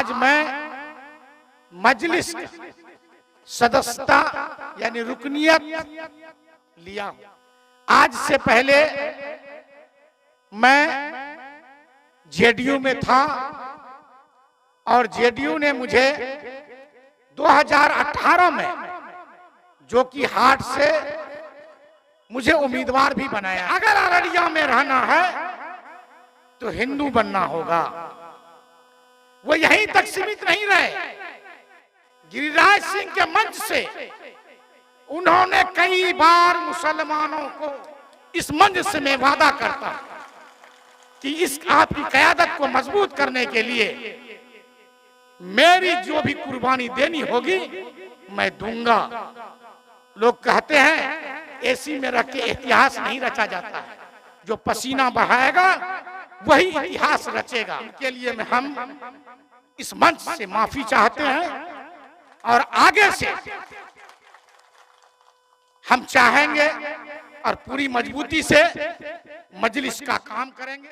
आज मैं मजलिस सदस्यता यानी रुकनियत लिया हूं। आज से पहले मैं जेडीयू में था और जेडीयू ने मुझे 2018 में, जो कि हार्ट से मुझे उम्मीदवार भी बनाया। अगर अररिया में रहना है तो हिंदू बनना होगा। वो यहीं तक सीमित नहीं रहे, गिरिराज सिंह के मंच से उन्होंने कई बार मुसलमानों को इस मंच से मैं वादा करता कि इस आपकी क़यादत को मजबूत करने के लिए मेरी जो भी कुर्बानी देनी होगी मैं दूंगा। लोग कहते हैं एसी में रख के इतिहास नहीं रचा जाता है, जो पसीना बहाएगा वही इतिहास रचेगा। इनके लिए हम इस मंच से माफी चाहते हैं और आगे से हम चाहेंगे और पूरी मजबूती से मजलिस का काम करेंगे।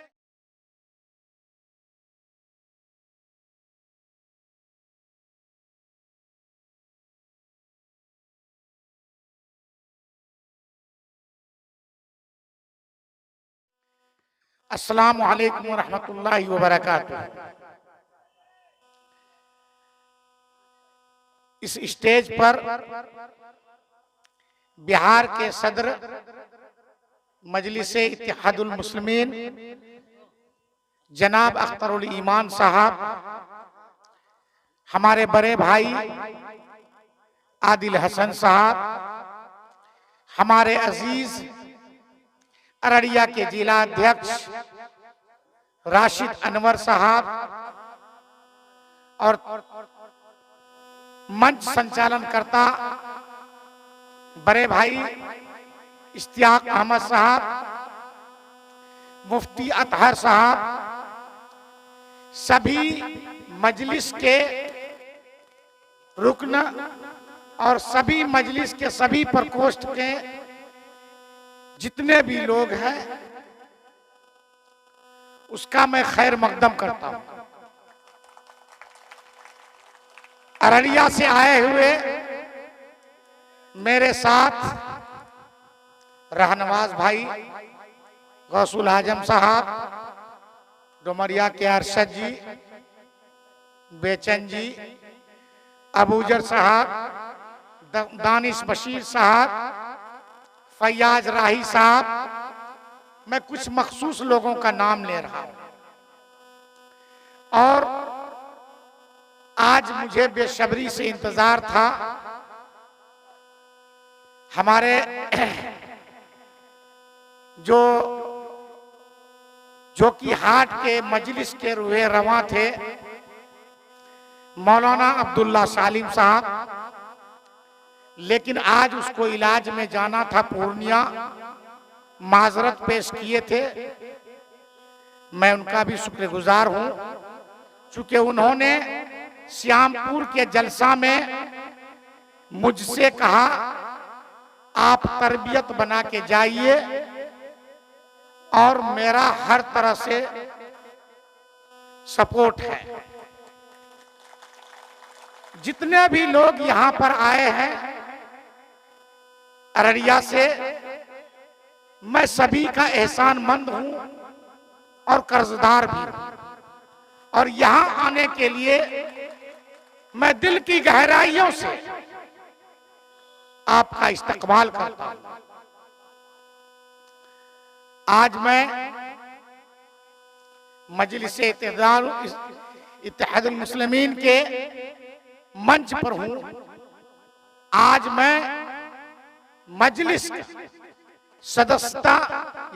अस्सलामु अलैकुम व रहमतुल्लाहि व बरकातुहू। इस स्टेज पर बिहार के सदर मजलिस इत्तेहादुल मुस्लिमीन जनाब अख्तरुल ईमान साहब, हमारे बड़े भाई आदिल हसन साहब, हमारे अजीज अररिया के जिला अध्यक्ष राशिद अनवर साहब और मंच संचालन करता बड़े भाई इश्तियाक अहमद साहब, मुफ्ती अतहर साहब, सभी मजलिस के रुकन और सभी मजलिस के सभी प्रकोष्ठ के जितने भी लोग हैं उसका मैं खैर मकदम करता हूं। अररिया से आए हुए मेरे साथ रहनवाज भाई गौसुल आजम साहब, डुमरिया के अरशद जी, बेचन जी, अबूजर साहब, दानिश बशीर साहब, फैयाज राही साहब, मैं कुछ मखसूस लोगों का नाम ले रहा हूं। और आज मुझे बेसब्री से इंतजार था हमारे जो कि हार्ट के मजलिस के रूहे रवां थे मौलाना अब्दुल्ला सालिम साहब, लेकिन आज उसको इलाज में जाना था पूर्णिया, माजरत पेश किए थे। मैं उनका भी शुक्रगुजार हूं, चूंकि उन्होंने श्यामपुर के जलसा में मुझसे कहा आप तरबियत बना के जाइए और मेरा हर तरह से सपोर्ट है। जितने भी लोग यहां पर आए हैं अररिया से, मैं सभी का एहसानमंद हूं और कर्जदार भी हूं। और यहां आने के लिए मैं दिल की गहराइयों से आपका इस्तकबाल करता हूं। आज मैं मजलिस इत्तेहादुल मुस्लिमीन के मंच पर हूं। आज मैं मजलिस सदस्यता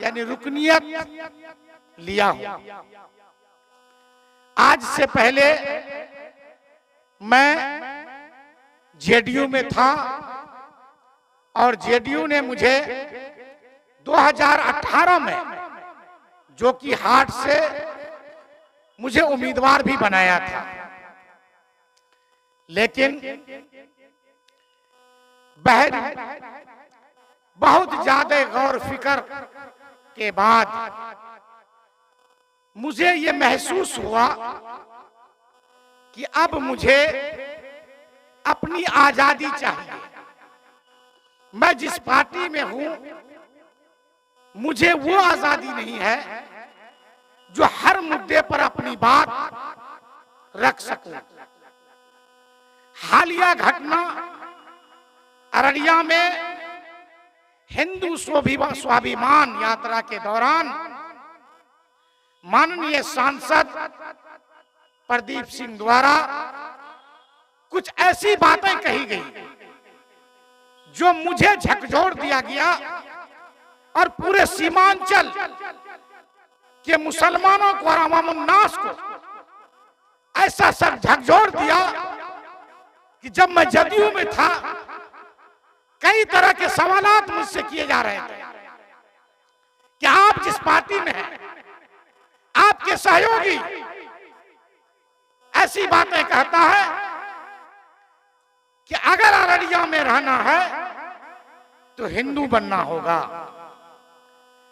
यानी रुकनियत लिया हूं। आज से पहले मैं जेडीयू में था और जेडीयू ने मुझे 2018 में, जो कि हार्ट से मुझे उम्मीदवार भी बनाया था, लेकिन बहुत ज्यादा गौर फिक्र के बाद मुझे ये महसूस हुआ कि अब मुझे अपनी आजादी चाहिए। मैं जिस पार्टी में हूं मुझे वो आजादी नहीं है जो हर मुद्दे पर अपनी बात रख सकूं। हालिया घटना अररिया में हिंदू स्वाभिमान यात्रा के दौरान माननीय सांसद प्रदीप सिंह द्वारा कुछ ऐसी बातें कही गई जो मुझे झकझोर दिया गया और पूरे सीमांचल के मुसलमानों को और अवामुन्नास को ऐसा सब झकझोर दिया कि जब मैं जदयू में था कई तरह के सवालात मुझसे किए जा रहे थे कि आप जिस पार्टी में हैं आपके सहयोगी ऐसी बातें कहता है कि अगर अररिया में रहना है तो हिंदू बनना होगा।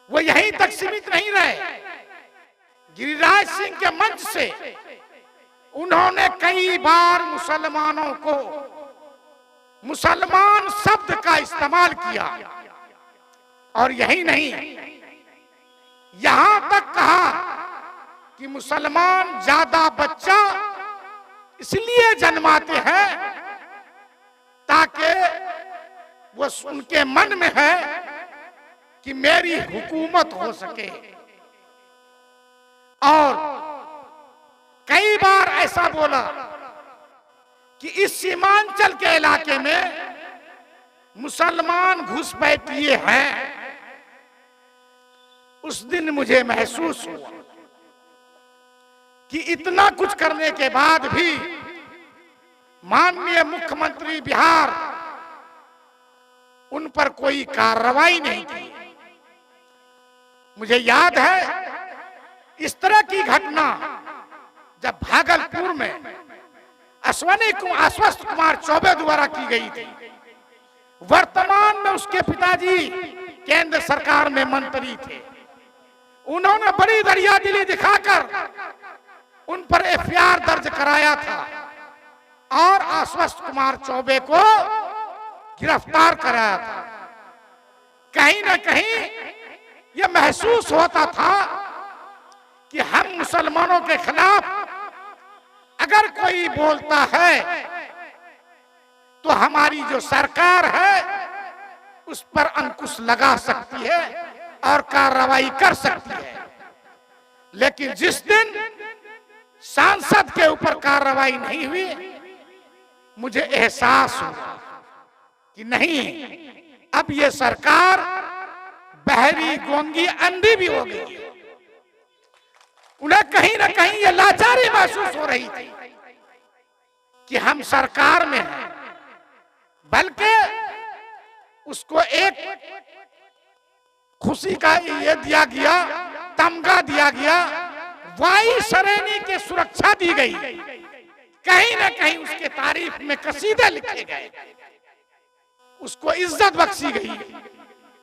वो यहीं तक सीमित नहीं रहे, गिरिराज सिंह के मंच से उन्होंने कई बार मुसलमानों को मुसलमान शब्द का इस्तेमाल किया और यही नहीं, यहां तक कहा कि मुसलमान ज्यादा बच्चा इसलिए जन्माते हैं ताकि वो उनके मन में है कि मेरी हुकूमत हो सके। और कई बार ऐसा बोला कि इस सीमांचल के इलाके में मुसलमान घुसपैठिए हैं। उस दिन मुझे महसूस हुआ कि इतना कुछ करने के बाद भी माननीय मुख्यमंत्री बिहार उन पर कोई कार्रवाई नहीं की। मुझे याद है इस तरह की घटना जब भागलपुर में आश्वस्त कुमार चौबे द्वारा की गई थी। वर्तमान में उसके पिताजी केंद्र सरकार में मंत्री थे। उन्होंने बड़ी दरियादिली दिखाकर उन पर एफआईआर दर्ज कराया था और आश्वस्त कुमार चौबे को गिरफ्तार कराया था। कहीं ना कहीं यह महसूस होता था कि हम मुसलमानों के खिलाफ अगर कोई बोलता है तो हमारी जो सरकार है उस पर अंकुश लगा सकती है और कार्रवाई कर सकती है। लेकिन जिस दिन सांसद के ऊपर कार्रवाई नहीं हुई मुझे एहसास हुआ कि नहीं, अब ये सरकार बहरी गोंगी अंधी भी हो गई है। उन्हें कहीं ना कहीं ये लाचारी महसूस हो रही थी कि हम सरकार में हैं, बल्कि उसको एक खुशी का ये दिया गया, तमगा दिया गया, वायु श्रेणी की सुरक्षा दी गई, कहीं ना कहीं उसके तारीफ में कसीदे लिखे गए, उसको इज्जत बख्शी गई।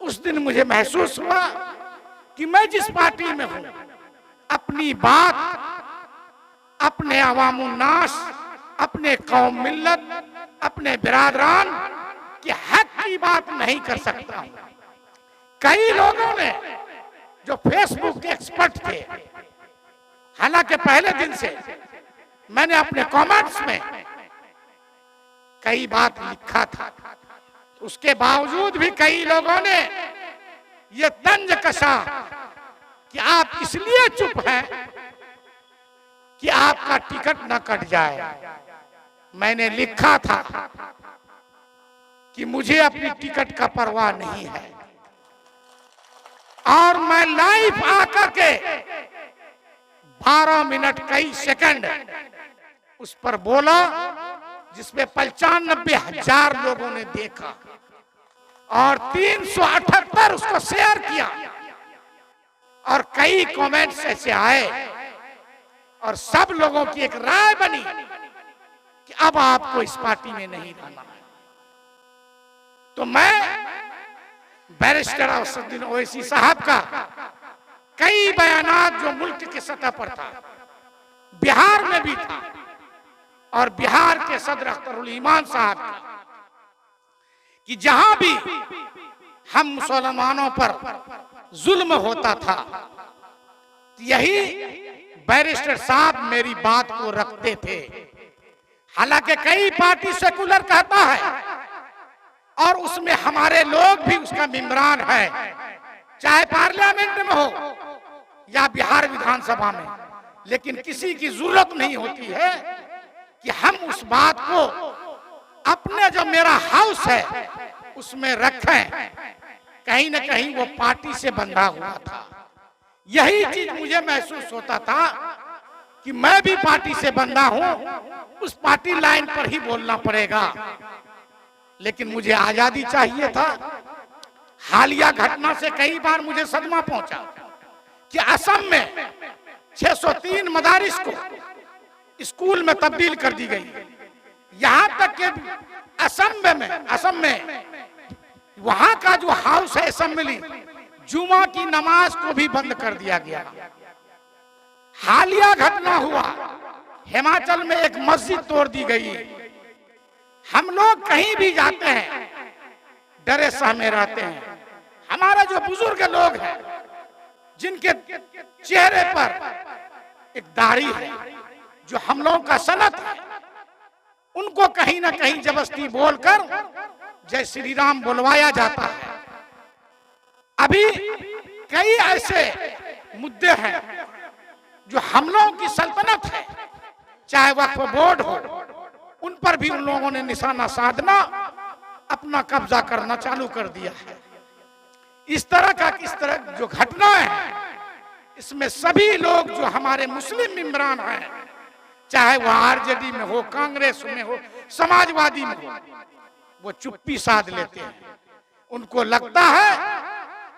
उस दिन मुझे महसूस हुआ कि मैं जिस पार्टी में हूं अपनी बात अपने अवामुन्नास, अपने कौम मिल्लत, अपने बिरादरान के हक की बात नहीं कर सकता हूं। कई लोगों ने जो फेसबुक के एक्सपर्ट थे, हालांकि पहले दिन से मैंने अपने कमेंट्स में कई बात लिखा था, उसके बावजूद भी कई लोगों ने ये तंज कसा कि आप इसलिए चुप हैं कि आपका टिकट न कट जाए। मैंने लिखा था कि मुझे अपनी टिकट का परवाह नहीं है और मैं लाइव आकर के 12 मिनट कई सेकंड उस पर बोला, जिसमें 95,000 लोगों ने देखा और 378 उसको शेयर किया और कई कमेंट्स ऐसे आए और सब लोगों की एक राय बनी कि अब आपको इस पार्टी में नहीं रहना है। तो मैं बैरिस्टर असदुद्दीन ओवैसी साहब का कई बयानात जो मुल्क की सतह पर था, बिहार में भी था, और बिहार के सदर अख्तरुल ईमान साहब कि जहां भी हम मुसलमानों पर जुल्म होता था, यही बैरिस्टर साहब मेरी बात को रखते थे। हालांकि कई पार्टी सेकुलर कहता है और उसमें हमारे लोग भी उसका मेंबरान है, चाहे पार्लियामेंट में हो या बिहार विधानसभा में, लेकिन किसी की जरूरत नहीं होती है कि हम उस बात को अपने जो मेरा हाउस है उसमें रखें। कहीं ना कहीं वो पार्टी से बंधा हुआ था। यही चीज मुझे महसूस होता था कि मैं भी पार्टी से बंधा हूं, उस पार्टी लाइन पर ही बोलना पड़ेगा। लेकिन मुझे आजादी चाहिए था। हालिया घटना से कई बार मुझे सदमा पहुंचा कि असम में 603 मदारिस को स्कूल में तब्दील कर दी गई। यहां तक कि असम में वहां का जो हाउस है असेंबली, जुमा की नमाज को भी बंद कर दिया गया। हालिया घटना हुआ, हिमाचल में एक मस्जिद तोड़ दी गई। हम लोग कहीं भी जाते हैं डरे सहमे रहते हैं। हमारा जो बुजुर्ग लोग हैं जिनके चेहरे पर एक दाढ़ी है, जो हम लोगों का सनत है, उनको कहीं ना कहीं जबरदस्ती बोलकर जय श्री राम बुलवाया जाता है। अभी कई ऐसे मुद्दे हैं जो हम लोगों की सल्तनत है, चाहे वक्फ बोर्ड हो, उन पर भी उन लोगों ने निशाना साधना, अपना कब्जा करना चालू कर दिया है। इस तरह जो घटनाएं हैं, इसमें सभी लोग जो हमारे मुस्लिम मेंबरान हैं, चाहे वो आरजेडी में हो, कांग्रेस में हो, समाजवादी में हो, वो चुप्पी साध लेते हैं। उनको लगता है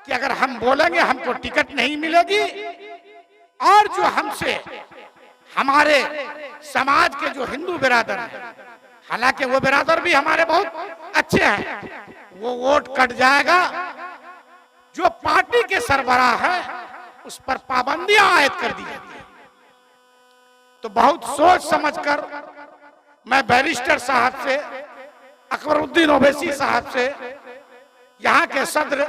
कि अगर हम बोलेंगे हमको टिकट नहीं मिलेगी, और जो हमसे हमारे समाज के जो हिंदू बिरादर हैं, हालांकि वो बिरादर भी हमारे बहुत अच्छे हैं, वो वोट कट जाएगा। जो पार्टी के सरबराह है उस पर पाबंदियां आयद कर दी जाती है। तो बहुत सोच समझकर मैं बैरिस्टर साहब से, अकबरुद्दीन ओवैसी साहब से, यहाँ के सदर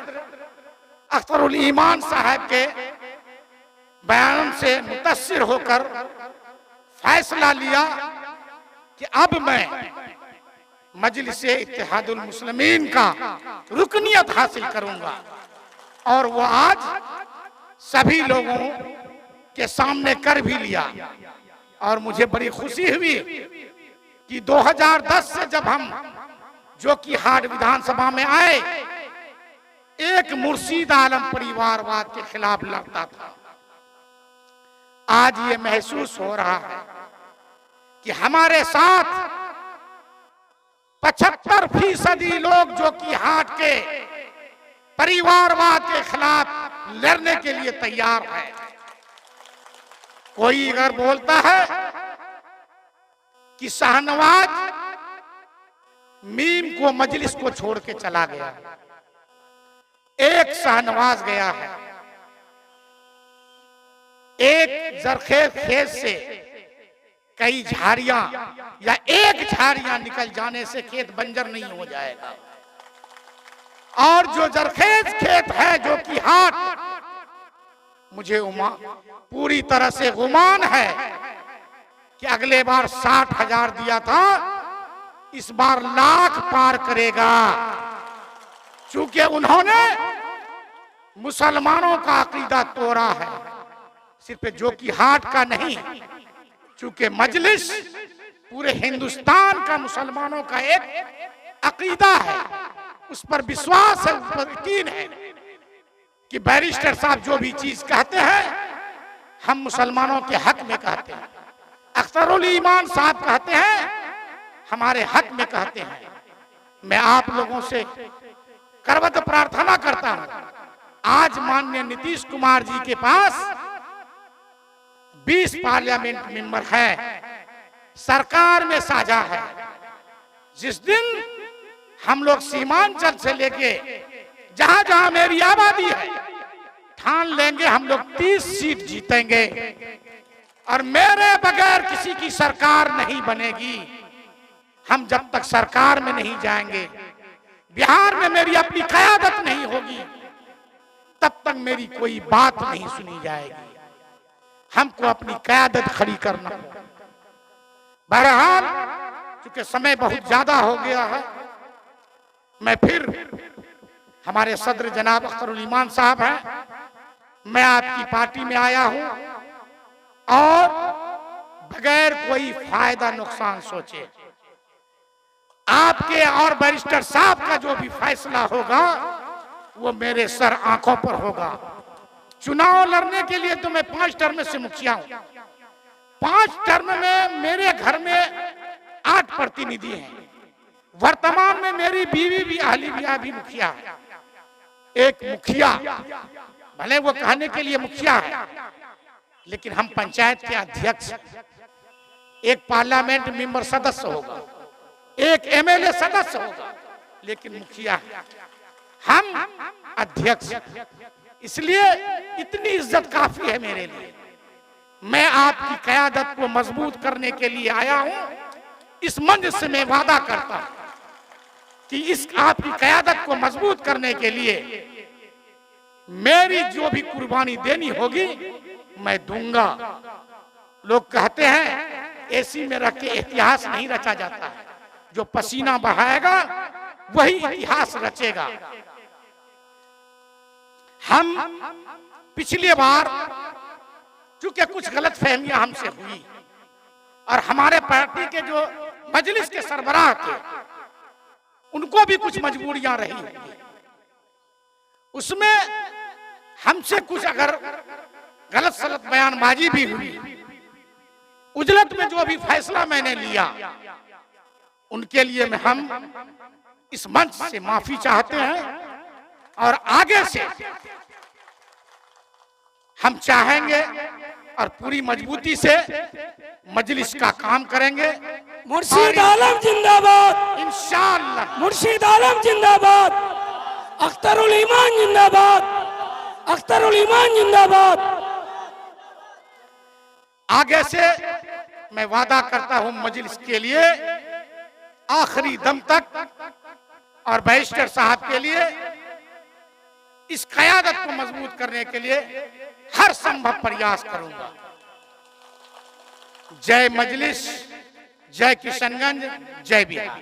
अख्तरुल ईमान साहब के बयान से मुतासिर होकर फैसला लिया कि अब मैं मजलिस इत्तेहादुल मुस्लिमीन का रुकनियत हासिल करूंगा। और वो आज सभी लोगों के सामने कर भी लिया। और मुझे बड़ी खुशी हुई कि 2010 से जब हम जो कि हाट विधानसभा में आए, एक मुर्शीद आलम परिवारवाद के खिलाफ लड़ता था। आज ये महसूस हो रहा है कि हमारे साथ 75% लोग जो कि हाट के परिवारवाद के खिलाफ लड़ने के लिए तैयार है। कोई अगर बोलता है कि शाहनवाज मीम को मजलिस को छोड़ के चला गया, एक शाहनवाज गया है, एक जरखेज खेत से कई झाड़ियां या एक झाड़ियां निकल जाने से खेत बंजर नहीं हो जाएगा। और जो जरखेज खेत है जो कि हाट, मुझे पूरी तरह से गुमान है कि अगले बार 60,000 दिया था, इस बार लाख पार करेगा। चूंकि उन्होंने मुसलमानों का अकीदा तोड़ा है, सिर्फ जो कि हाट का नहीं, चूंकि मजलिस पूरे हिंदुस्तान का मुसलमानों का एक अकीदा है, उस पर विश्वास है, उस पर यकीन है कि बैरिस्टर साहब जो भी चीज कहते हैं हम मुसलमानों के हक में कहते हैं। अख्तरुल ईमान साहब कहते हैं हमारे हक में कहते हैं। मैं आप लोगों से करबद्ध प्रार्थना करता हूं, आज माननीय नीतीश कुमार जी के पास 20 पार्लियामेंट मेंबर है, सरकार में साझा है। जिस दिन हम लोग सीमांचल से लेके जहां जहां मेरी आबादी है, ठान लेंगे हम लोग 30 सीट जीतेंगे। और मेरे बगैर किसी की सरकार नहीं बनेगी। हम जब तक सरकार में नहीं जाएंगे, बिहार में मेरी अपनी क़यादत नहीं होगी, तब तक मेरी कोई बात नहीं सुनी जाएगी। हमको अपनी क़यादत खड़ी करना होगा। बहरहाल क्योंकि समय बहुत ज्यादा हो गया है, मैं फिर हमारे सदर जनाब अख्तरुल ईमान साहब हैं, मैं आपकी पार्टी में आया हूं और बगैर कोई फायदा नुकसान सोचे आपके और बैरिस्टर साहब का जो भी फैसला होगा वो मेरे सर आंखों पर होगा। चुनाव लड़ने के लिए तो मैं 5 टर्म से मुखिया हूं। 5 टर्म में मेरे घर में 8 प्रतिनिधि हैं। वर्तमान में मेरी बीवी भी अहली बिया भी मुखिया है। एक मुखिया भले वो कहने के लिए मुखिया है, लेकिन हम पंचायत के अध्यक्ष, एक पार्लियामेंट मेंबर सदस्य होगा, एक एमएलए सदस्य होगा, लेकिन मुखिया है, हम अध्यक्ष। इसलिए इतनी इज्जत काफी है मेरे लिए। मैं आपकी क़यादत को मजबूत करने के लिए आया हूं। इस मंच से मैं वादा करता हूं कि इस आपकी क़यादत को मजबूत करने के लिए मेरी जो भी कुर्बानी देनी होगी मैं दूंगा। लोग कहते हैं एसी में रख के इतिहास नहीं रचा जाता है, जो पसीना बहाएगा वही इतिहास रचेगा। हम पिछली बार चूंकि कुछ गलतफहमियां हमसे हुई और हमारे पार्टी के जो मजलिस के सरबराह थे उनको भी कुछ मजबूरियां रही, उसमें हमसे कुछ अगर गलत सलत बयानबाजी भी हुई, उजलत में जो भी फैसला मैंने लिया उनके लिए हम इस मंच से माफी चाहते हैं। और आगे से हम चाहेंगे और पूरी मजबूती से मजलिस का काम करेंगे। मुर्शीद आलम जिंदाबाद, इंशाअल्लाह मुर्शीद आलम जिंदाबाद, अख्तरुल ईमान जिंदाबाद, अख्तरुल ईमान जिंदाबाद। आगे से मैं वादा करता हूं मजलिस के लिए आखिरी दम तक और बैरिस्टर साहब के लिए इस क़यादत को मजबूत करने के लिए हर संभव प्रयास करूंगा। जय मजलिस, जय किशनगंज, जय बिहार।